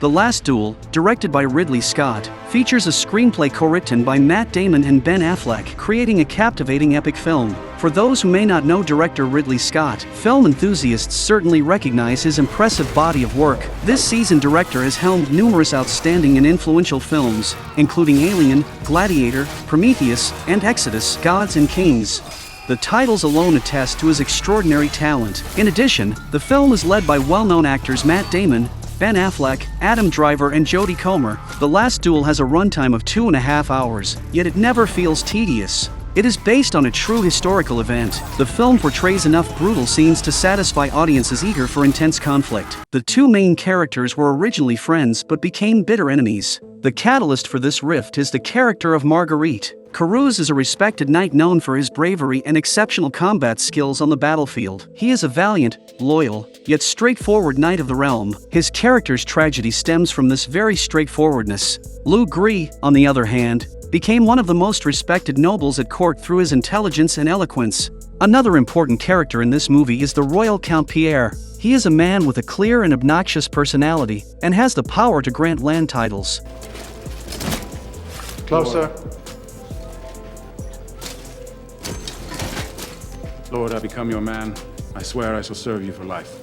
The Last Duel, directed by Ridley Scott, features a screenplay co-written by Matt Damon and Ben Affleck, creating a captivating epic film. For those who may not know director Ridley Scott, film enthusiasts certainly recognize his impressive body of work. This seasoned director has helmed numerous outstanding and influential films, including Alien, Gladiator, Prometheus, and Exodus: Gods and Kings. The titles alone attest to his extraordinary talent. In addition, the film is led by well-known actors Matt Damon, Ben Affleck, Adam Driver, and Jodie Comer. The Last Duel has a runtime of 2.5 hours, yet it never feels tedious. It is based on a true historical event. The film portrays enough brutal scenes to satisfy audiences eager for intense conflict. The two main characters were originally friends but became bitter enemies. The catalyst for this rift is the character of Marguerite. Carrouges is a respected knight known for his bravery and exceptional combat skills on the battlefield. He is a valiant, loyal, yet straightforward knight of the realm. His character's tragedy stems from this very straightforwardness. Le Gris, on the other hand, became one of the most respected nobles at court through his intelligence and eloquence. Another important character in this movie is the royal Count Pierre. He is a man with a clear and obnoxious personality, and has the power to grant land titles. Closer. Lord, I become your man. I swear I shall serve you for life.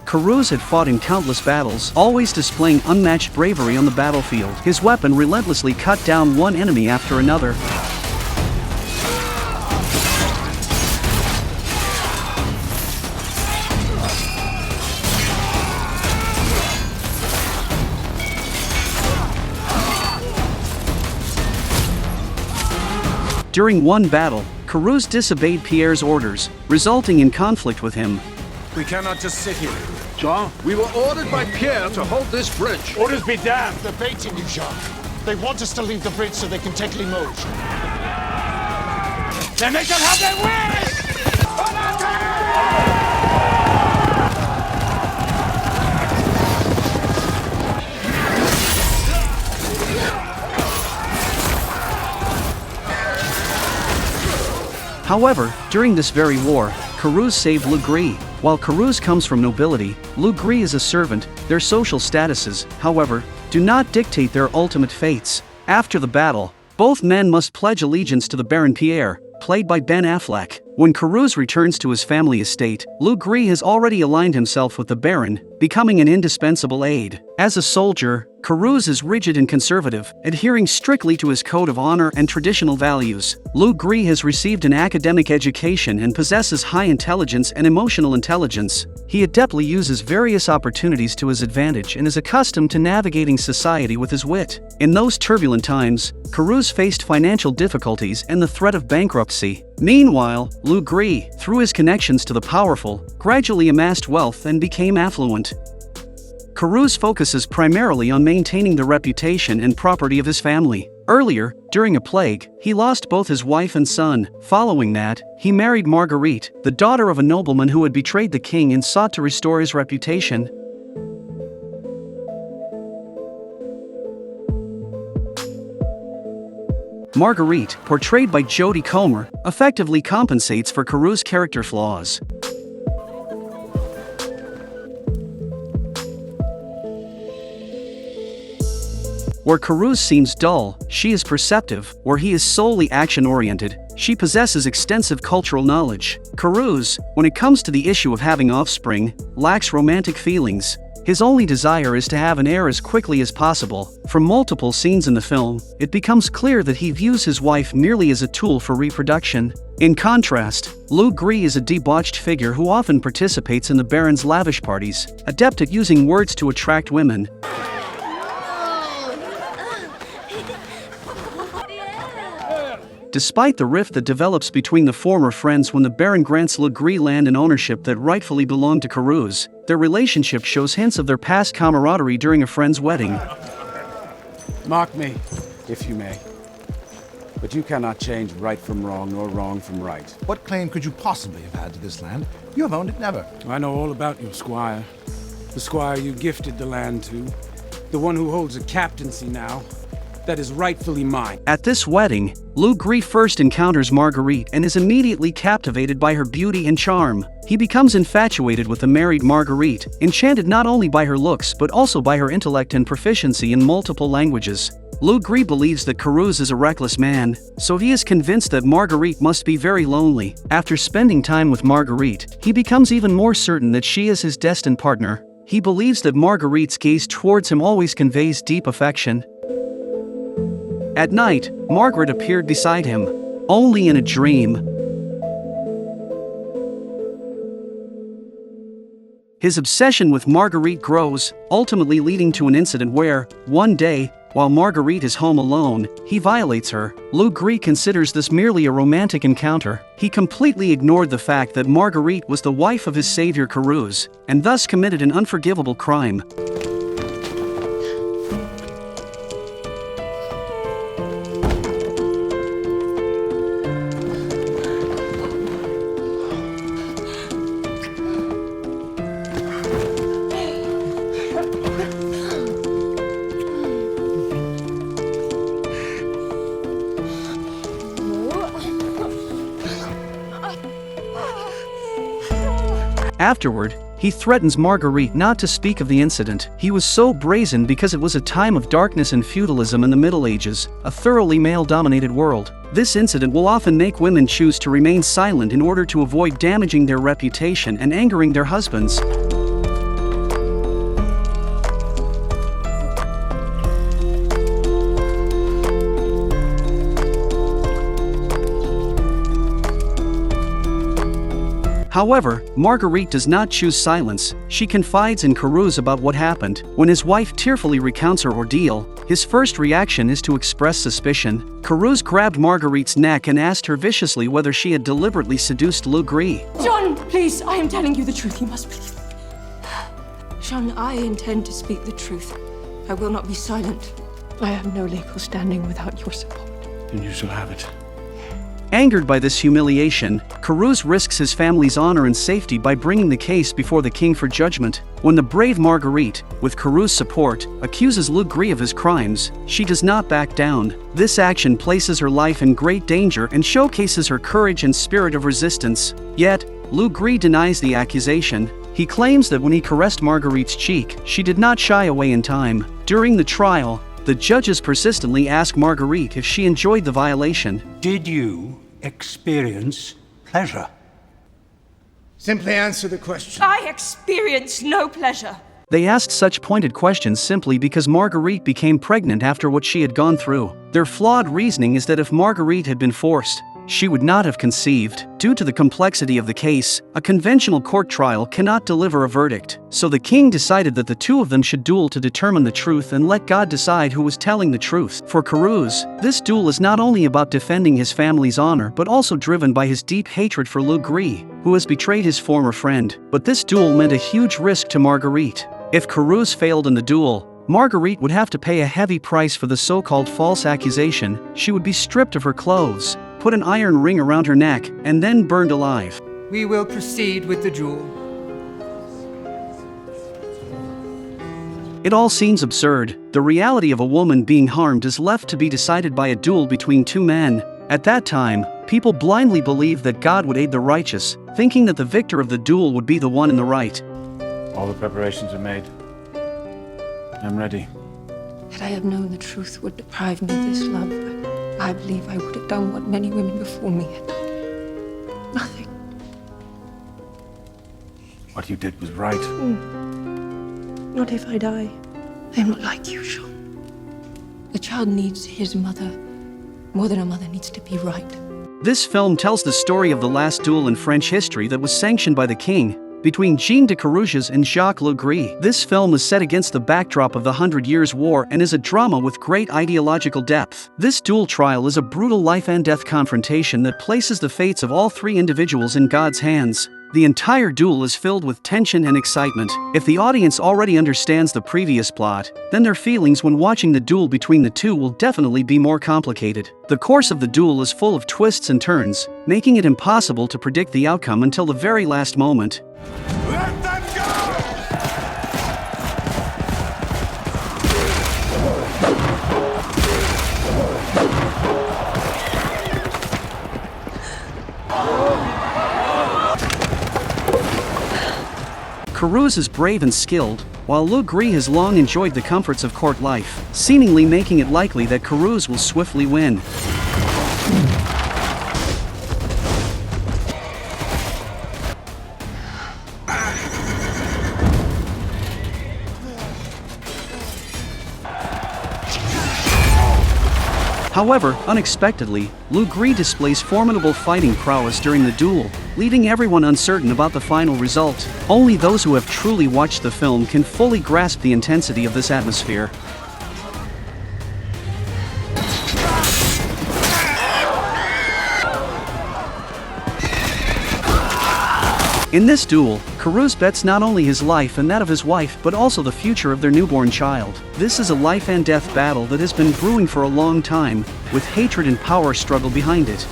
Carrouges had fought in countless battles, always displaying unmatched bravery on the battlefield. His weapon relentlessly cut down one enemy after another. During one battle, Carrouges disobeyed Pierre's orders, resulting in conflict with him. We cannot just sit here. Jean, we were ordered by Pierre to hold this bridge. Orders be damned! They're baiting you, Jean. They want us to leave the bridge so they can take Limoges. Then they shall have their way! However, during this very war, Carrouges saved Le Gris. While Carrouges comes from nobility, Le Gris is a servant. Their social statuses, however, do not dictate their ultimate fates. After the battle, both men must pledge allegiance to the Baron Pierre, played by Ben Affleck. When Carrouges returns to his family estate, Le Gris has already aligned himself with the Baron, becoming an indispensable aide. As a soldier, Carrouges is rigid and conservative, adhering strictly to his code of honor and traditional values. Le Gris has received an academic education and possesses high intelligence and emotional intelligence. He adeptly uses various opportunities to his advantage and is accustomed to navigating society with his wit. In those turbulent times, Carrouges faced financial difficulties and the threat of bankruptcy. Meanwhile, Le Gris, through his connections to the powerful, gradually amassed wealth and became affluent. Carrouges focuses primarily on maintaining the reputation and property of his family. Earlier, during a plague, he lost both his wife and son. Following that, he married Marguerite, the daughter of a nobleman who had betrayed the king and sought to restore his reputation. Marguerite, portrayed by Jodie Comer, effectively compensates for Carrouges' character flaws. Where Carrouges seems dull, she is perceptive. Where he is solely action-oriented, she possesses extensive cultural knowledge. Carrouges, when it comes to the issue of having offspring, lacks romantic feelings. His only desire is to have an heir as quickly as possible. From multiple scenes in the film, it becomes clear that he views his wife merely as a tool for reproduction. In contrast, Le Gris is a debauched figure who often participates in the Baron's lavish parties, adept at using words to attract women. Despite the rift that develops between the former friends when the Baron grants Le Gris land and ownership that rightfully belonged to Carrouges, their relationship shows hints of their past camaraderie during a friend's wedding. Mock me, if you may. But you cannot change right from wrong, nor wrong from right. What claim could you possibly have had to this land? You have owned it never. I know all about your squire. The squire you gifted the land to. The one who holds a captaincy now. that is rightfully mine. At this wedding, Le Gris first encounters Marguerite and is immediately captivated by her beauty and charm. He becomes infatuated with the married Marguerite, enchanted not only by her looks but also by her intellect and proficiency in multiple languages. Le Gris believes that Carrouges is a reckless man, so he is convinced that Marguerite must be very lonely. After spending time with Marguerite, he becomes even more certain that she is his destined partner. He believes that Marguerite's gaze towards him always conveys deep affection. At night, Margaret appeared beside him, only in a dream. His obsession with Marguerite grows, ultimately leading to an incident where, one day, while Marguerite is home alone, he violates her. Le Gris considers this merely a romantic encounter. He completely ignored the fact that Marguerite was the wife of his savior Carrouges, and thus committed an unforgivable crime. Afterward, he threatens Marguerite not to speak of the incident. He was so brazen because it was a time of darkness and feudalism in the Middle Ages, a thoroughly male-dominated world. This incident will often make women choose to remain silent in order to avoid damaging their reputation and angering their husbands. However, Marguerite does not choose silence. She confides in Carrouges about what happened. When his wife tearfully recounts her ordeal, his first reaction is to express suspicion. Carrouges grabbed Marguerite's neck and asked her viciously whether she had deliberately seduced Le Gris. Jean, please, I am telling you the truth. You must believe me. Jean, I intend to speak the truth. I will not be silent. I have no legal standing without your support. Then you shall have it. Angered by this humiliation, Carrouges risks his family's honor and safety by bringing the case before the king for judgment. When the brave Marguerite, with Carrouges' support, accuses Le Gris of his crimes, she does not back down. This action places her life in great danger and showcases her courage and spirit of resistance. Yet, Le Gris denies the accusation. He claims that when he caressed Marguerite's cheek, she did not shy away in time. During the trial, the judges persistently ask Marguerite if she enjoyed the violation. Did you experience pleasure? Simply answer the question. I experience no pleasure. They asked such pointed questions simply because Marguerite became pregnant after what she had gone through. Their flawed reasoning is that if Marguerite had been forced, she would not have conceived. Due to the complexity of the case, a conventional court trial cannot deliver a verdict. So the king decided that the two of them should duel to determine the truth and let God decide who was telling the truth. For Carrouges, this duel is not only about defending his family's honor but also driven by his deep hatred for Le Gris, who has betrayed his former friend. But this duel meant a huge risk to Marguerite. If Carrouges failed in the duel, Marguerite would have to pay a heavy price for the so-called false accusation. She would be stripped of her clothes, put an iron ring around her neck, and then burned alive. We will proceed with the duel. It all seems absurd. The reality of a woman being harmed is left to be decided by a duel between two men. At that time, people blindly believed that God would aid the righteous, thinking that the victor of the duel would be the one in the right. All the preparations are made. I'm ready. Had I have known the truth would deprive me of this love, I believe I would have done what many women before me had done. Nothing. What you did was right. Not if I die. I am not like you, Jean. The child needs his mother more than a mother needs to be right. This film tells the story of the last duel in French history that was sanctioned by the king, between Jean de Carrouges and Jacques Le Gris. This film is set against the backdrop of the 100 Years' War and is a drama with great ideological depth. This duel trial is a brutal life-and-death confrontation that places the fates of all three individuals in God's hands. The entire duel is filled with tension and excitement. If the audience already understands the previous plot, then their feelings when watching the duel between the two will definitely be more complicated. The course of the duel is full of twists and turns, making it impossible to predict the outcome until the very last moment. Let them go! Carrouges is brave and skilled, while Le Gris has long enjoyed the comforts of court life, seemingly making it likely that Carrouges will swiftly win. However, unexpectedly, Le Gris displays formidable fighting prowess during the duel, leaving everyone uncertain about the final result. Only those who have truly watched the film can fully grasp the intensity of this atmosphere. In this duel, Carrouges bets not only his life and that of his wife but also the future of their newborn child. This is a life and death battle that has been brewing for a long time, with hatred and power struggle behind it.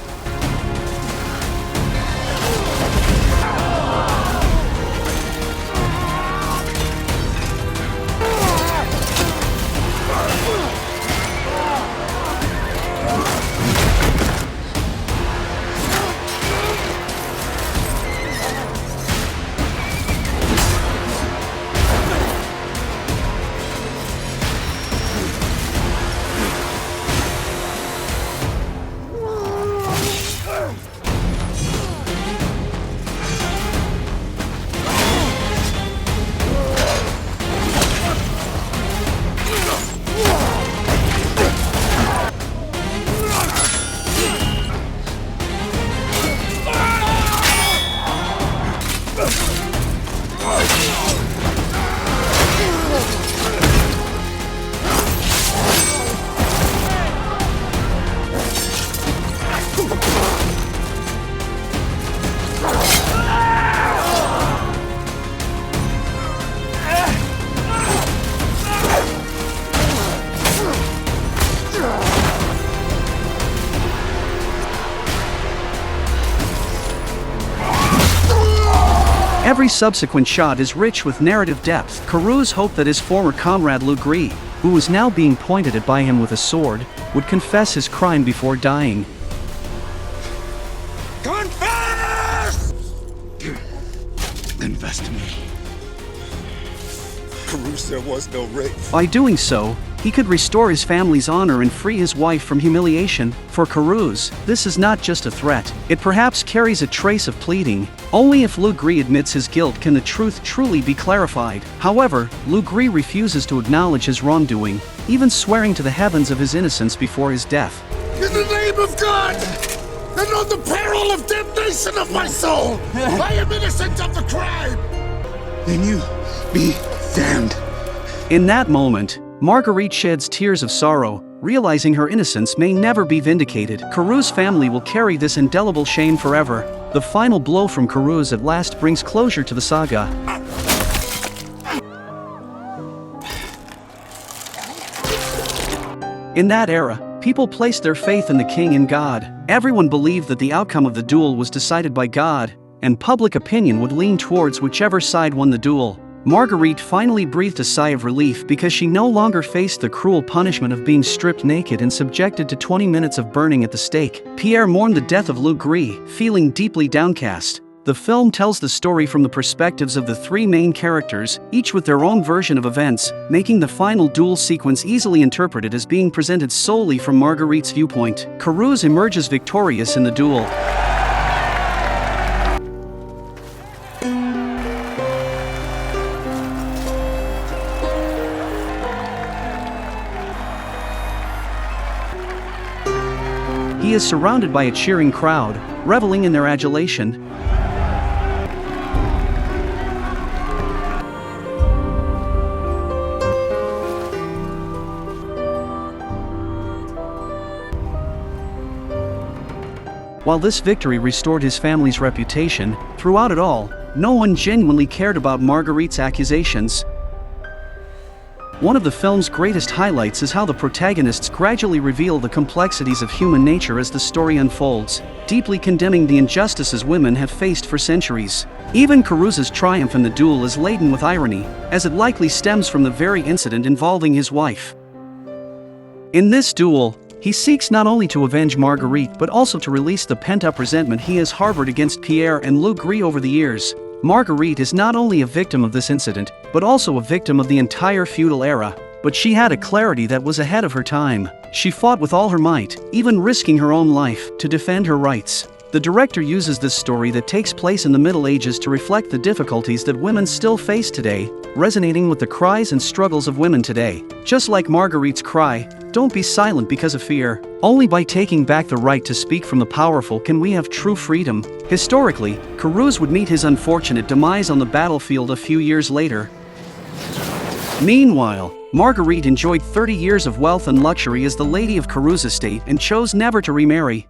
Every subsequent shot is rich with narrative depth. Carrouges hoped that his former comrade Le Gris, who was now being pointed at by him with a sword, would confess his crime before dying. Confess! Confess to me. Carrouges, there was no rape. By doing so, he could restore his family's honor and free his wife from humiliation. For Carrouges, this is not just a threat, it perhaps carries a trace of pleading. Only if Le Gris admits his guilt can the truth truly be clarified. However, Le Gris refuses to acknowledge his wrongdoing, even swearing to the heavens of his innocence before his death. In the name of God, and on the peril of damnation of my soul, I am innocent of the crime! Then you be damned. In that moment, Marguerite sheds tears of sorrow, realizing her innocence may never be vindicated. Carrouges' family will carry this indelible shame forever. The final blow from Carrouges at last brings closure to the saga. In that era, people placed their faith in the king and God. Everyone believed that the outcome of the duel was decided by God, and public opinion would lean towards whichever side won the duel. Marguerite finally breathed a sigh of relief because she no longer faced the cruel punishment of being stripped naked and subjected to 20 minutes of burning at the stake. Pierre mourned the death of Le Gris, feeling deeply downcast. The film tells the story from the perspectives of the three main characters, each with their own version of events, making the final duel sequence easily interpreted as being presented solely from Marguerite's viewpoint. Carrouges emerges victorious in the duel. He is surrounded by a cheering crowd, reveling in their adulation. While this victory restored his family's reputation, throughout it all, no one genuinely cared about Marguerite's accusations. One of the film's greatest highlights is how the protagonists gradually reveal the complexities of human nature as the story unfolds, deeply condemning the injustices women have faced for centuries. Even Carrouges' triumph in the duel is laden with irony, as it likely stems from the very incident involving his wife. In this duel, he seeks not only to avenge Marguerite but also to release the pent-up resentment he has harbored against Pierre and Le Gris over the years. Marguerite is not only a victim of this incident, but also a victim of the entire feudal era. But she had a clarity that was ahead of her time. She fought with all her might, even risking her own life, to defend her rights. The director uses this story that takes place in the Middle Ages to reflect the difficulties that women still face today, resonating with the cries and struggles of women today. Just like Marguerite's cry, "Don't be silent because of fear." Only by taking back the right to speak from the powerful can we have true freedom. Historically, Carrouges would meet his unfortunate demise on the battlefield a few years later. Meanwhile, Marguerite enjoyed 30 years of wealth and luxury as the Lady of Carrouges' estate and chose never to remarry.